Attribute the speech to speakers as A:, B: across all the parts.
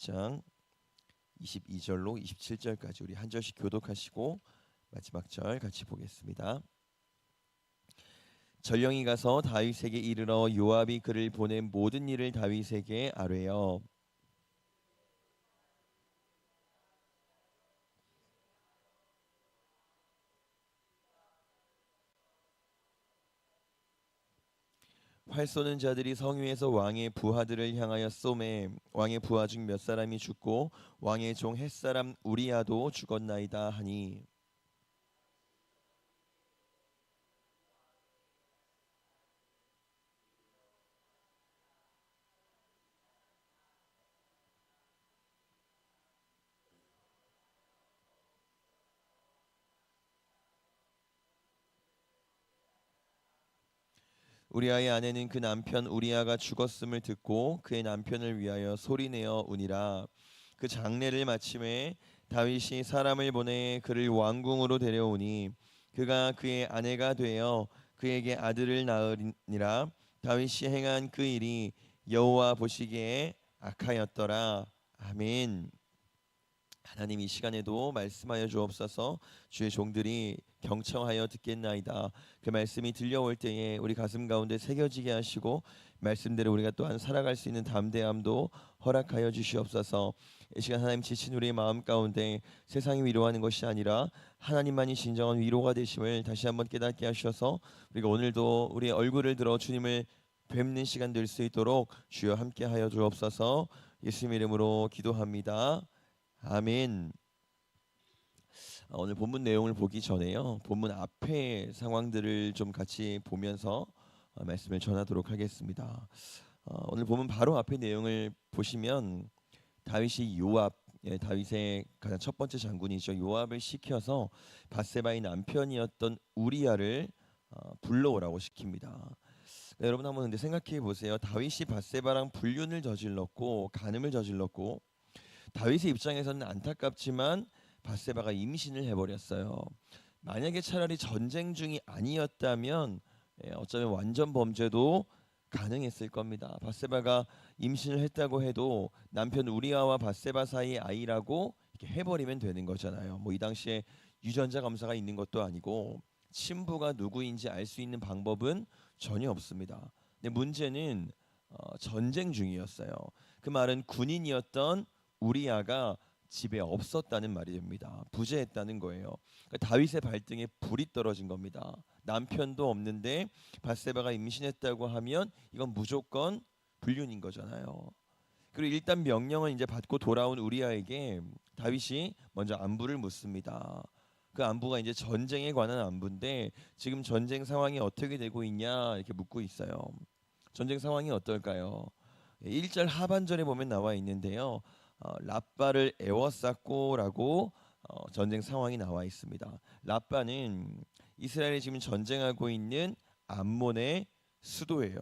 A: 장 22절로 27절까지 우리 한 절씩 교독하시고 마지막 절 같이 보겠습니다. 전령이 가서 다윗에게 이르러 요압이 그를 보낸 모든 일을 다윗에게 아뢰어 활 쏘는 자들이 성 위에서 왕의 부하들을 향하여 쏘매 왕의 부하 중 몇 사람이 죽고 왕의 종 햇사람 우리야도 죽었나이다 하니 우리아의 아내는 그 남편 우리아가 죽었음을 듣고 그의 남편을 위하여 소리내어 우니라. 그 장례를 마침에 다윗이 사람을 보내 그를 왕궁으로 데려오니 그가 그의 아내가 되어 그에게 아들을 낳으니라. 다윗이 행한 그 일이 여호와 보시기에 악하였더라. 아멘. 하나님 이 시간에도 말씀하여 주옵소서. 주의 종들이 경청하여 듣겠나이다. 그 말씀이 들려올 때에 우리 가슴 가운데 새겨지게 하시고 말씀대로 우리가 또한 살아갈 수 있는 담대함도 허락하여 주시옵소서. 이 시간 하나님 지친 우리의 마음 가운데 세상이 위로하는 것이 아니라 하나님만이 진정한 위로가 되심을 다시 한번 깨닫게 하셔서 우리가 오늘도 우리의 얼굴을 들어 주님을 뵙는 시간 될 수 있도록 주여 함께하여 주옵소서. 예수님 이름으로 기도합니다. 아멘. 오늘 본문 내용을 보기 전에요. 본문 앞에 상황들을 좀 같이 보면서 말씀을 전하도록 하겠습니다. 오늘 본문 바로 앞에 내용을 보시면 다윗이 요압, 다윗의 가장 첫 번째 장군이죠. 요압을 시켜서 밧세바의 남편이었던 우리아를 불러오라고 시킵니다. 여러분 한번 근데 생각해 보세요. 다윗이 밧세바랑 불륜을 저질렀고 간음을 저질렀고 다윗의 입장에서는 안타깝지만 밧세바가 임신을 해버렸어요. 만약에 차라리 전쟁 중이 아니었다면 어쩌면 완전 범죄도 가능했을 겁니다. 밧세바가 임신을 했다고 해도 남편 우리아와 밧세바 사이의 아이라고 이렇게 해버리면 되는 거잖아요. 뭐 이 당시에 유전자 검사가 있는 것도 아니고 친부가 누구인지 알 수 있는 방법은 전혀 없습니다. 근데 문제는 전쟁 중이었어요. 그 말은 군인이었던 우리아가 집에 없었다는 말이 됩니다. 부재했다는 거예요. 그러니까 다윗의 발등에 불이 떨어진 겁니다. 남편도 없는데 밧세바가 임신했다고 하면 이건 무조건 불륜인 거잖아요. 그리고 일단 명령을 이제 받고 돌아온 우리아에게 다윗이 먼저 안부를 묻습니다. 그 안부가 이제 전쟁에 관한 안부인데 지금 전쟁 상황이 어떻게 되고 있냐 이렇게 묻고 있어요. 전쟁 상황이 어떨까요? 1절 하반절에 보면 나와 있는데요. 랍바를 에워쌌고라고 전쟁 상황이 나와 있습니다. 랍바는 이스라엘이 지금 전쟁하고 있는 암몬의 수도예요.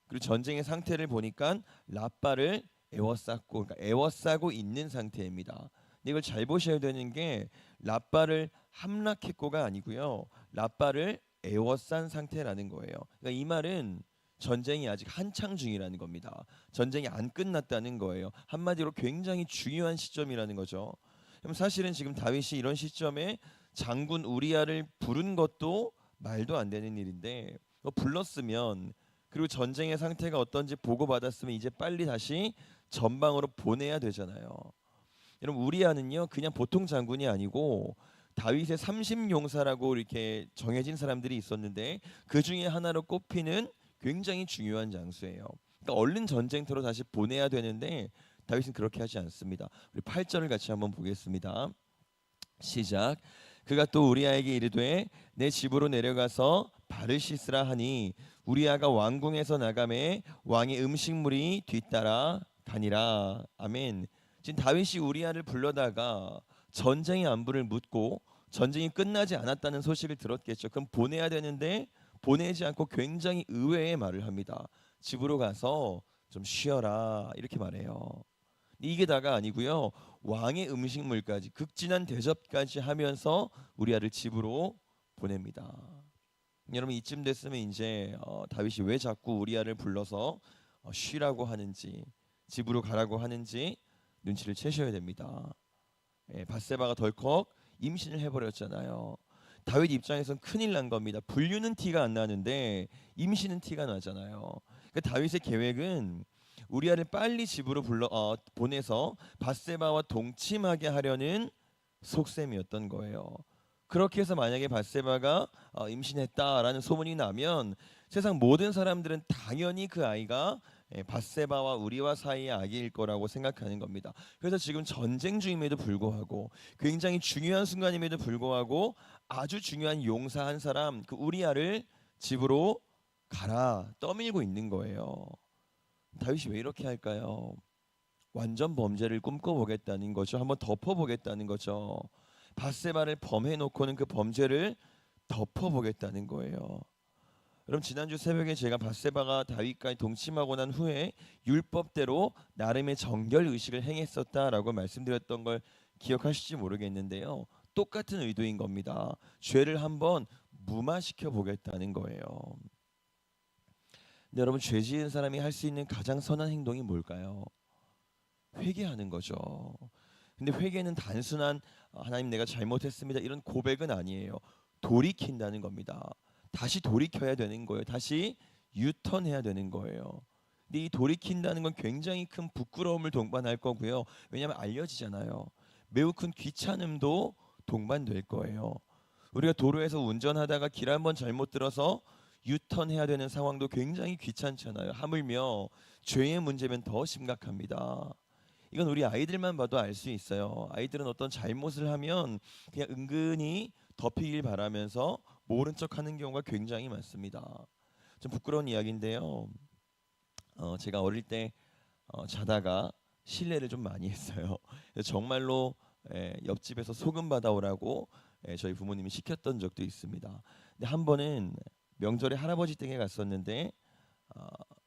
A: 그리고 전쟁의 상태를 보니까 랍바를 에워쌌고, 그러니까 에워싸고 있는 상태입니다. 근데 이걸 잘 보셔야 되는 게 랍바를 함락했고가 아니고요. 랍바를 에워싼 상태라는 거예요. 그러니까 이 말은 전쟁이 아직 한창 중이라는 겁니다. 전쟁이 안 끝났다는 거예요. 한마디로 굉장히 중요한 시점이라는 거죠. 그럼 사실은 지금 다윗이 이런 시점에 장군 우리아를 부른 것도 말도 안 되는 일인데 불렀으면 그리고 전쟁의 상태가 어떤지 보고받았으면 이제 빨리 다시 전방으로 보내야 되잖아요. 여러분 우리아는요 그냥 보통 장군이 아니고 다윗의 30용사라고 이렇게 정해진 사람들이 있었는데 그 중에 하나로 꼽히는 굉장히 중요한 장수예요. 그러니까 얼른 전쟁터로 다시 보내야 되는데 다윗은 그렇게 하지 않습니다. 우리 8절을 같이 한번 보겠습니다. 시작. 그가 또 우리아에게 이르되 내 집으로 내려가서 발을 씻으라 하니 우리아가 왕궁에서 나가매 왕의 음식물이 뒤따라 가니라. 아멘. 지금 다윗이 우리아를 불러다가 전쟁의 안부를 묻고 전쟁이 끝나지 않았다는 소식을 들었겠죠. 그럼 보내야 되는데 보내지 않고 굉장히 의외의 말을 합니다. 집으로 가서 좀 쉬어라 이렇게 말해요. 이게 다가 아니고요. 왕의 음식물까지 극진한 대접까지 하면서 우리아를 집으로 보냅니다. 여러분 이쯤 됐으면 이제 다윗이 왜 자꾸 우리아를 불러서 쉬라고 하는지 집으로 가라고 하는지 눈치를 채셔야 됩니다. 밧세바가 덜컥 임신을 해버렸잖아요. 다윗 입장에선 큰일 난 겁니다. 분류는 티가 안 나는데 임신은 티가 나잖아요. 그러니까 다윗의 계획은 우리아를 빨리 집으로 보내서 밧세바와 동침하게 하려는 속셈이었던 거예요. 그렇게 해서 만약에 밧세바가 임신했다라는 소문이 나면 세상 모든 사람들은 당연히 그 아이가 밧세바와 우리와 사이의 아기일 거라고 생각하는 겁니다. 그래서 지금 전쟁 중임에도 불구하고 굉장히 중요한 순간임에도 불구하고 아주 중요한 용사 한 사람 그 우리아를 집으로 가라 떠밀고 있는 거예요. 다윗이 왜 이렇게 할까요? 완전 범죄를 꿈꿔보겠다는 거죠. 한번 덮어보겠다는 거죠. 밧세바를 범해놓고는 그 범죄를 덮어보겠다는 거예요. 그럼 지난주 새벽에 제가 밧세바가 다윗과 동침하고 난 후에 율법대로 나름의 정결 의식을 행했었다라고 말씀드렸던 걸 기억하실지 모르겠는데요. 똑같은 의도인 겁니다. 죄를 한번 무마시켜 보겠다는 거예요. 근데 여러분 죄 지은 사람이 할 수 있는 가장 선한 행동이 뭘까요? 회개하는 거죠. 근데 회개는 단순한 하나님 내가 잘못했습니다 이런 고백은 아니에요. 돌이킨다는 겁니다. 다시 돌이켜야 되는 거예요. 다시 유턴해야 되는 거예요. 근데 이 돌이킨다는 건 굉장히 큰 부끄러움을 동반할 거고요. 왜냐하면 알려지잖아요. 매우 큰 귀찮음도 동반될 거예요. 우리가 도로에서 운전하다가 길 한번 잘못 들어서 유턴해야 되는 상황도 굉장히 귀찮잖아요. 하물며 죄의 문제면 더 심각합니다. 이건 우리 아이들만 봐도 알 수 있어요. 아이들은 어떤 잘못을 하면 그냥 은근히 덮이길 바라면서 모른 척하는 경우가 굉장히 많습니다. 좀 부끄러운 이야기인데요. 제가 어릴 때 자다가 실례를 좀 많이 했어요. 정말로 옆집에서 소금 받아오라고 저희 부모님이 시켰던 적도 있습니다. 근데 한 번은 명절에 할아버지 댁에 갔었는데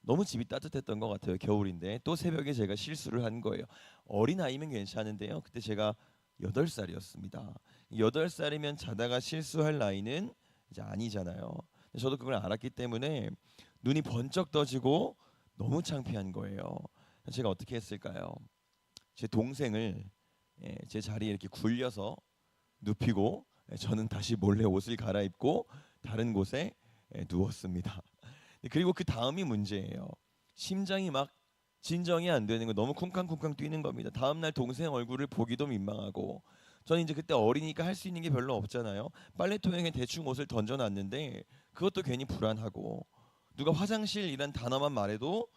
A: 너무 집이 따뜻했던 것 같아요. 겨울인데 또 새벽에 제가 실수를 한 거예요. 어린 아이면 괜찮은데요. 그때 제가 8살이었습니다. 8살이면 자다가 실수할 나이는 이제 아니잖아요. 저도 그걸 알았기 때문에 눈이 번쩍 떠지고 너무 창피한 거예요. 제가 어떻게 했을까요? 제 동생을 제 자리에 이렇게 굴려서 눕히고 저는 다시 몰래 옷을 갈아입고 다른 곳에 누웠습니다. 그리고 그 다음이 문제예요. 심장이 막 진정이 안 되는 거 너무 쿵쾅쿵쾅 뛰는 겁니다. 다음 날 동생 얼굴을 보기도 민망하고 저는 이제 그때 어리니까 할 수 있는 게 별로 없잖아요. 빨래통에 대충 옷을 던져놨는데 그것도 괜히 불안하고 누가 화장실이란 단어만 말해도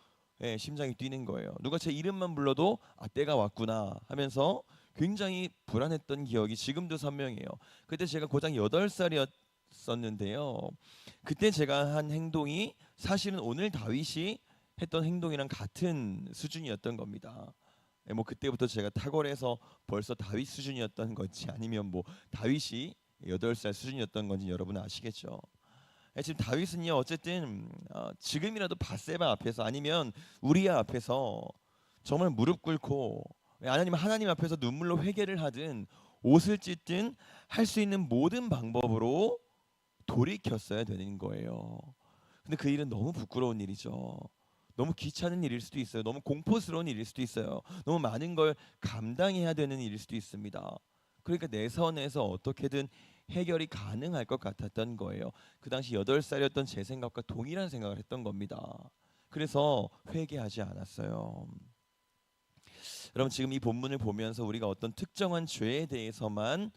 A: 심장이 뛰는 거예요. 누가 제 이름만 불러도 때가 왔구나 하면서 굉장히 불안했던 기억이 지금도 선명해요. 그때 제가 고작 8살이었는데요. 그때 제가 한 행동이 사실은 오늘 다윗이 했던 행동이랑 같은 수준이었던 겁니다. 뭐 그때부터 제가 탁월해서 벌써 다윗 수준이었던 건지 아니면 뭐 다윗이 8살 수준이었던 건지 여러분 아시겠죠? 지금 다윗은요 어쨌든 지금이라도 밧세바 앞에서 아니면 우리아 앞에서 정말 무릎 꿇고 하나님 앞에서 눈물로 회개를 하든 옷을 찢든 할 수 있는 모든 방법으로 돌이켰어야 되는 거예요. 근데 그 일은 너무 부끄러운 일이죠. 너무 귀찮은 일일 수도 있어요. 너무 공포스러운 일일 수도 있어요. 너무 많은 걸 감당해야 되는 일일 수도 있습니다. 그러니까 내 선에서 어떻게든 해결이 가능할 것 같았던 거예요. 그 당시 8살이었던 제 생각과 동일한 생각을 했던 겁니다. 그래서 회개하지 않았어요. 여러분 지금 이 본문을 보면서 우리가 어떤 특정한 죄에 대해서만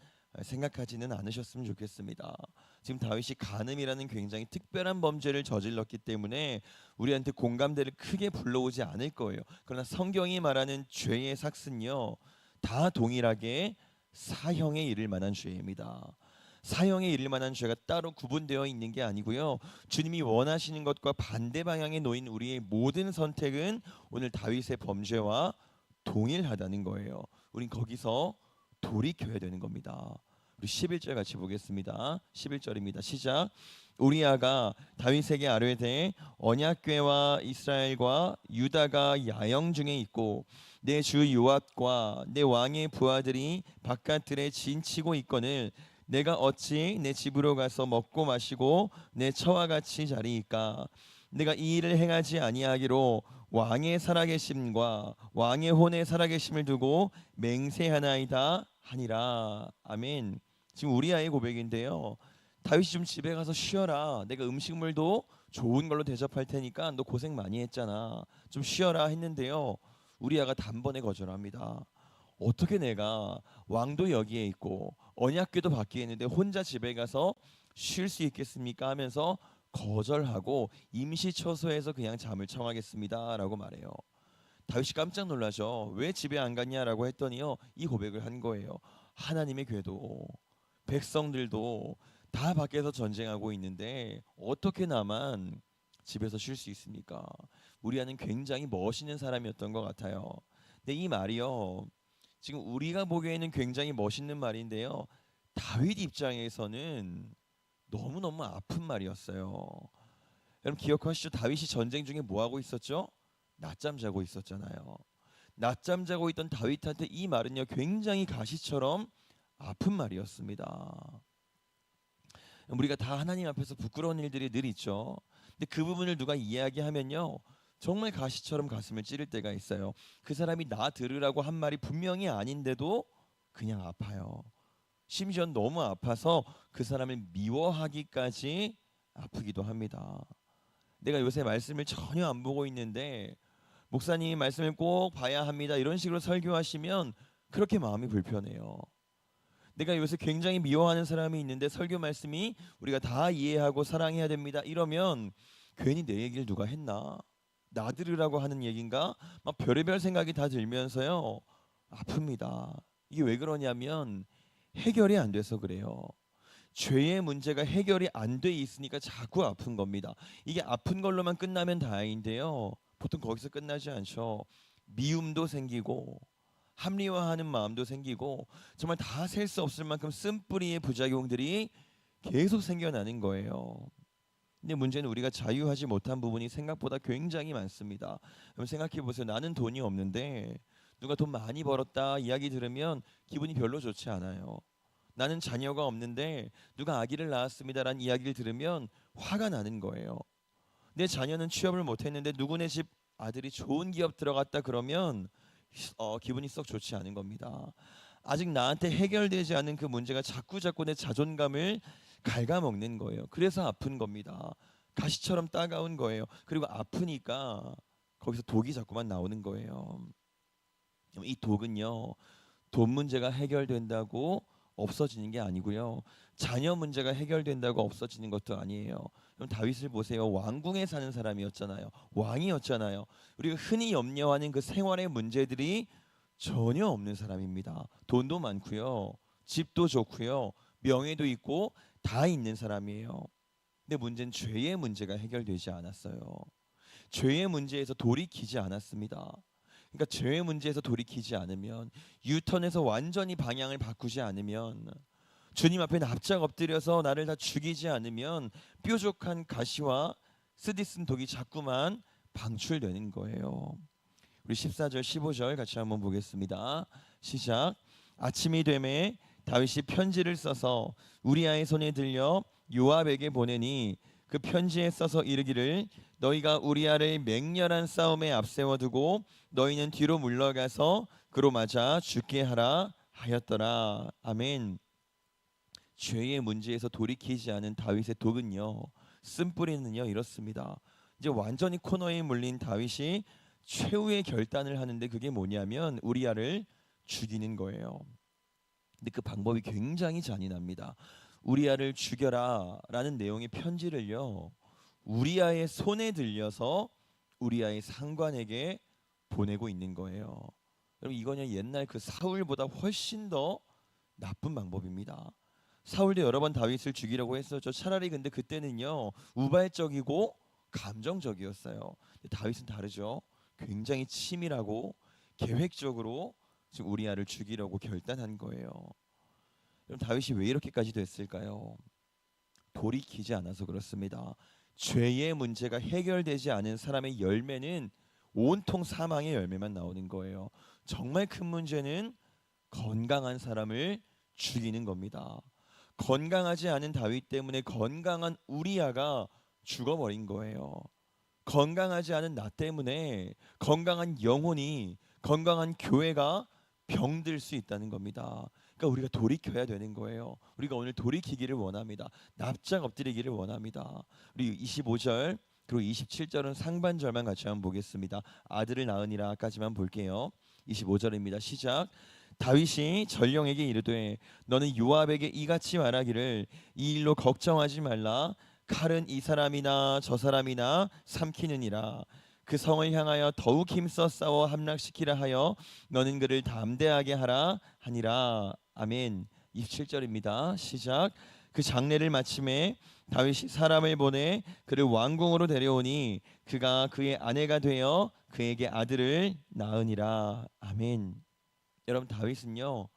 A: 생각하지는 않으셨으면 좋겠습니다. 지금 다윗이 간음이라는 굉장히 특별한 범죄를 저질렀기 때문에 우리한테 공감대를 크게 불러오지 않을 거예요. 그러나 성경이 말하는 죄의 삭은요 다 동일하게 사형에 이를 만한 죄입니다. 사형에 이를 만한 죄가 따로 구분되어 있는 게 아니고요. 주님이 원하시는 것과 반대 방향에 놓인 우리의 모든 선택은 오늘 다윗의 범죄와 동일하다는 거예요. 우린 거기서 돌이켜야 되는 겁니다. 우리 11절 같이 보겠습니다. 11절입니다. 시작. 우리아가 다윗에게 아뢰되 언약궤와 이스라엘과 유다가 야영 중에 있고 내 주 요압과 내 왕의 부하들이 바깥들에 진치고 있거늘 내가 어찌 내 집으로 가서 먹고 마시고 내 처와 같이 자리이까 내가 이 일을 행하지 아니하기로 왕의 살아계심과 왕의 혼의 살아계심을 두고 맹세하나이다 하니라. 아멘. 지금 우리아의 고백인데요. 다윗이 좀 집에 가서 쉬어라. 내가 음식물도 좋은 걸로 대접할 테니까 너 고생 많이 했잖아. 좀 쉬어라 했는데요. 우리아가 단번에 거절합니다. 어떻게 내가 왕도 여기에 있고 언약궤도 밖에 있는데 혼자 집에 가서 쉴 수 있겠습니까? 하면서 거절하고 임시처소에서 그냥 잠을 청하겠습니다라고 말해요. 다윗이 깜짝 놀라죠. 왜 집에 안 갔냐라고 했더니요. 이 고백을 한 거예요. 하나님의 궤도 백성들도 다 밖에서 전쟁하고 있는데 어떻게 나만 집에서 쉴 수 있습니까? 우리아는 굉장히 멋있는 사람이었던 것 같아요. 근데 이 말이요. 지금 우리가 보기에는 굉장히 멋있는 말인데요. 다윗 입장에서는 너무너무 아픈 말이었어요. 여러분 기억하시죠? 다윗이 전쟁 중에 뭐 하고 있었죠? 낮잠 자고 있었잖아요. 낮잠 자고 있던 다윗한테 이 말은요 굉장히 가시처럼 아픈 말이었습니다. 우리가 다 하나님 앞에서 부끄러운 일들이 늘 있죠. 근데 그 부분을 누가 이야기하면요 정말 가시처럼 가슴을 찌를 때가 있어요. 그 사람이 나 들으라고 한 말이 분명히 아닌데도 그냥 아파요. 심지어 너무 아파서 그 사람을 미워하기까지 아프기도 합니다. 내가 요새 말씀을 전혀 안 보고 있는데 목사님 말씀을 꼭 봐야 합니다. 이런 식으로 설교하시면 그렇게 마음이 불편해요. 내가 요새 굉장히 미워하는 사람이 있는데 설교 말씀이 우리가 다 이해하고 사랑해야 됩니다. 이러면 괜히 내 얘기를 누가 했나? 나 들으라고 하는 얘긴가? 막 별의별 생각이 다 들면서요. 아픕니다. 이게 왜 그러냐면 해결이 안 돼서 그래요. 죄의 문제가 해결이 안 돼 있으니까 자꾸 아픈 겁니다. 이게 아픈 걸로만 끝나면 다행인데요. 보통 거기서 끝나지 않죠. 미움도 생기고 합리화하는 마음도 생기고 정말 다 셀 수 없을 만큼 쓴뿌리의 부작용들이 계속 생겨나는 거예요. 근데 문제는 우리가 자유하지 못한 부분이 생각보다 굉장히 많습니다. 그럼 생각해 보세요. 나는 돈이 없는데 누가 돈 많이 벌었다 이야기 들으면 기분이 별로 좋지 않아요. 나는 자녀가 없는데 누가 아기를 낳았습니다라는 이야기를 들으면 화가 나는 거예요. 내 자녀는 취업을 못했는데 누구네 집 아들이 좋은 기업 들어갔다 그러면 기분이 썩 좋지 않은 겁니다. 아직 나한테 해결되지 않은 그 문제가 자꾸 내 자존감을 갉아먹는 거예요. 그래서 아픈 겁니다. 가시처럼 따가운 거예요. 그리고 아프니까 거기서 독이 자꾸만 나오는 거예요. 이 독은요, 돈 문제가 해결된다고 없어지는 게 아니고요. 자녀 문제가 해결된다고 없어지는 것도 아니에요. 그럼 다윗을 보세요. 왕궁에 사는 사람이었잖아요. 왕이었잖아요. 우리가 흔히 염려하는 그 생활의 문제들이 전혀 없는 사람입니다. 돈도 많고요. 집도 좋고요. 명예도 있고 다 있는 사람이에요. 근데 문제는 죄의 문제가 해결되지 않았어요. 죄의 문제에서 돌이키지 않았습니다. 그러니까 죄의 문제에서 돌이키지 않으면 유턴해서 완전히 방향을 바꾸지 않으면 주님 앞에 납작 엎드려서 나를 다 죽이지 않으면 뾰족한 가시와 쓰디쓴 독이 자꾸만 방출되는 거예요. 우리 14절 15절 같이 한번 보겠습니다. 시작. 아침이 되매 다윗이 편지를 써서 우리아의 손에 들려 요압에게 보내니 그 편지에 써서 이르기를 너희가 우리아를 맹렬한 싸움에 앞세워 두고 너희는 뒤로 물러가서 그로 맞아 죽게 하라 하였더라. 아멘. 죄의 문제에서 돌이키지 않은 다윗의 독은요, 쓴뿌리는요 이렇습니다. 이제 완전히 코너에 물린 다윗이 최후의 결단을 하는데 그게 뭐냐면 우리아를 죽이는 거예요. 근데 그 방법이 굉장히 잔인합니다. 우리아를 죽여라라는 내용의 편지를요 우리아의 손에 들려서 우리아의 상관에게 보내고 있는 거예요. 여러분 이거는 옛날 그 사울보다 훨씬 더 나쁜 방법입니다. 사울도 여러 번 다윗을 죽이려고 했었죠. 차라리 근데 그때는요 우발적이고 감정적이었어요. 근데 다윗은 다르죠. 굉장히 치밀하고 계획적으로 지금 우리아를 죽이려고 결단한 거예요. 그럼 다윗이 왜 이렇게까지 됐을까요? 돌이키지 않아서 그렇습니다. 죄의 문제가 해결되지 않은 사람의 열매는 온통 사망의 열매만 나오는 거예요. 정말 큰 문제는 건강한 사람을 죽이는 겁니다. 건강하지 않은 다윗 때문에 건강한 우리아가 죽어버린 거예요. 건강하지 않은 나 때문에 건강한 영혼이, 건강한 교회가 병들 수 있다는 겁니다. 그러니까 우리가 돌이켜야 되는 거예요. 우리가 오늘 돌이키기를 원합니다. 납작 엎드리기를 원합니다. 우리 25절 그리고 27절은 상반절만 같이 한번 보겠습니다. 아들을 낳으니라까지만 볼게요. 25절입니다. 시작. 다윗이 전령에게 이르되 너는 요압에게 이같이 말하기를 이 일로 걱정하지 말라. 칼은 이 사람이나 저 사람이나 삼키느니라. 그 성을 향하여 더욱 힘써 싸워 함락시키라 하여 너는 그를 담대하게 하라 하니라. 아멘. 27절입니다. 시작. 그 장례를 마침에 다윗이 사람을 보내 그를 왕궁으로 데려오니 그가 그의 아내가 되어 그에게 아들을 낳으니라. 아멘. 여러분, 다윗은요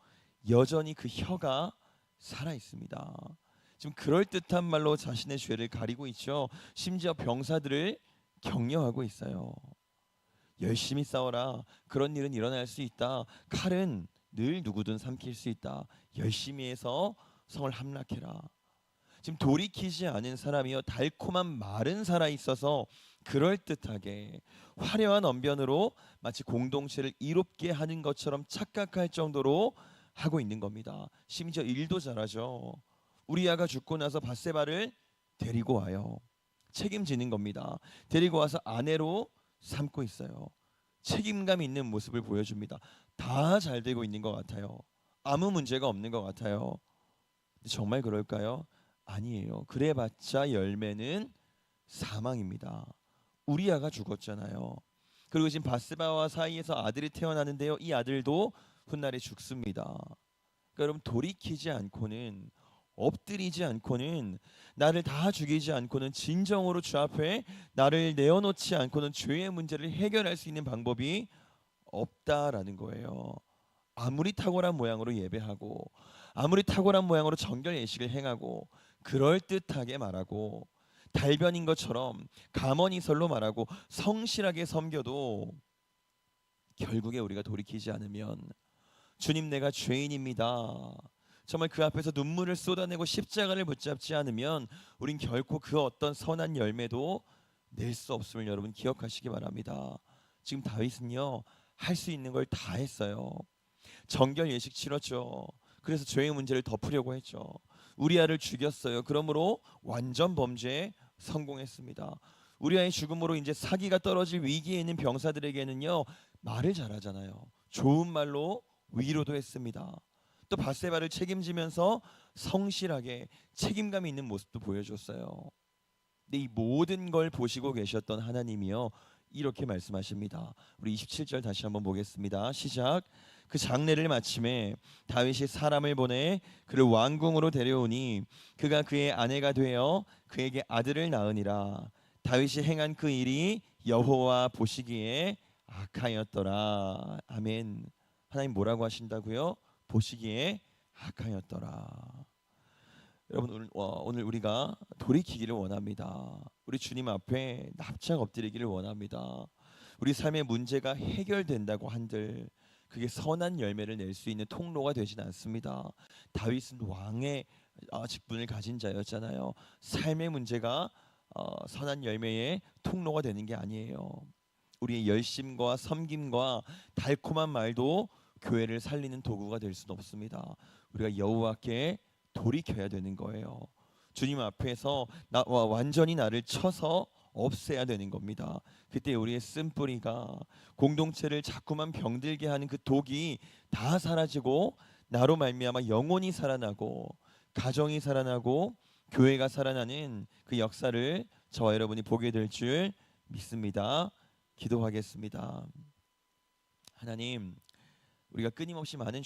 A: 여전히 그 혀가 살아 있습니다. 지금 그럴듯한 말로 자신의 죄를 가리고 있죠. 심지어 병사들을 격려하고 있어요. 열심히 싸워라. 그런 일은 일어날 수 있다. 칼은 늘 누구든 삼킬 수 있다. 열심히 해서 성을 함락해라. 지금 돌이키지 않은 사람이요 달콤한 말은 살아 있어서 그럴듯하게 화려한 언변으로 마치 공동체를 이롭게 하는 것처럼 착각할 정도로 하고 있는 겁니다. 심지어 일도 잘하죠. 우리아가 죽고 나서 밧세바를 데리고 와요. 책임지는 겁니다. 데리고 와서 아내로 삼고 있어요. 책임감 있는 모습을 보여줍니다. 다 잘 되고 있는 것 같아요. 아무 문제가 없는 것 같아요. 근데 정말 그럴까요? 아니에요. 그래봤자 열매는 사망입니다. 우리아가 죽었잖아요. 그리고 지금 밧세바와 사이에서 아들이 태어나는데요. 이 아들도 훗날에 죽습니다. 그러니까 여러분, 돌이키지 않고는, 엎드리지 않고는, 나를 다 죽이지 않고는, 진정으로 주 앞에 나를 내어놓지 않고는 죄의 문제를 해결할 수 있는 방법이 없다라는 거예요. 아무리 탁월한 모양으로 예배하고, 아무리 탁월한 모양으로 정결 예식을 행하고, 그럴듯하게 말하고, 달변인 것처럼 감언이설로 말하고 성실하게 섬겨도 결국에 우리가 돌이키지 않으면 주님, 내가 죄인입니다. 정말 그 앞에서 눈물을 쏟아내고 십자가를 붙잡지 않으면 우린 결코 그 어떤 선한 열매도 낼 수 없음을 여러분 기억하시기 바랍니다. 지금 다윗은요 할 수 있는 걸 다 했어요. 정결 예식 치렀죠. 그래서 죄의 문제를 덮으려고 했죠. 우리아를 죽였어요. 그러므로 완전 범죄에 성공했습니다. 우리아의 죽음으로 이제 사기가 떨어질 위기에 있는 병사들에게는요 말을 잘하잖아요. 좋은 말로 위로도 했습니다. 또 밧세바를 책임지면서 성실하게 책임감 있는 모습도 보여줬어요. 근데 이 모든 걸 보시고 계셨던 하나님이요 이렇게 말씀하십니다. 우리 27절 다시 한번 보겠습니다. 시작. 그 장례를 마침에 다윗이 사람을 보내 그를 왕궁으로 데려오니 그가 그의 아내가 되어 그에게 아들을 낳으니라. 다윗이 행한 그 일이 여호와 보시기에 악하였더라. 아멘. 하나님 뭐라고 하신다고요? 보시기에 악하였더라. 여러분, 오늘 우리가 돌이키기를 원합니다. 우리 주님 앞에 납작 엎드리기를 원합니다. 우리 삶의 문제가 해결된다고 한들 그게 선한 열매를 낼 수 있는 통로가 되진 않습니다. 다윗은 왕의 직분을 가진 자였잖아요. 삶의 문제가 선한 열매의 통로가 되는 게 아니에요. 우리의 열심과 섬김과 달콤한 말도 교회를 살리는 도구가 될 수는 없습니다. 우리가 여호와께 돌이켜야 되는 거예요. 주님 앞에서 완전히 나를 쳐서 없애야 되는 겁니다. 그때 우리의 쓴뿌리가 공동체를 자꾸만 병들게 하는 그 독이 다 사라지고 나로 말미암아 영혼이 살아나고 가정이 살아나고 교회가 살아나는 그 역사를 저와 여러분이 보게 될 줄 믿습니다. 기도하겠습니다. 하나님, 우리가 끊임없이 많은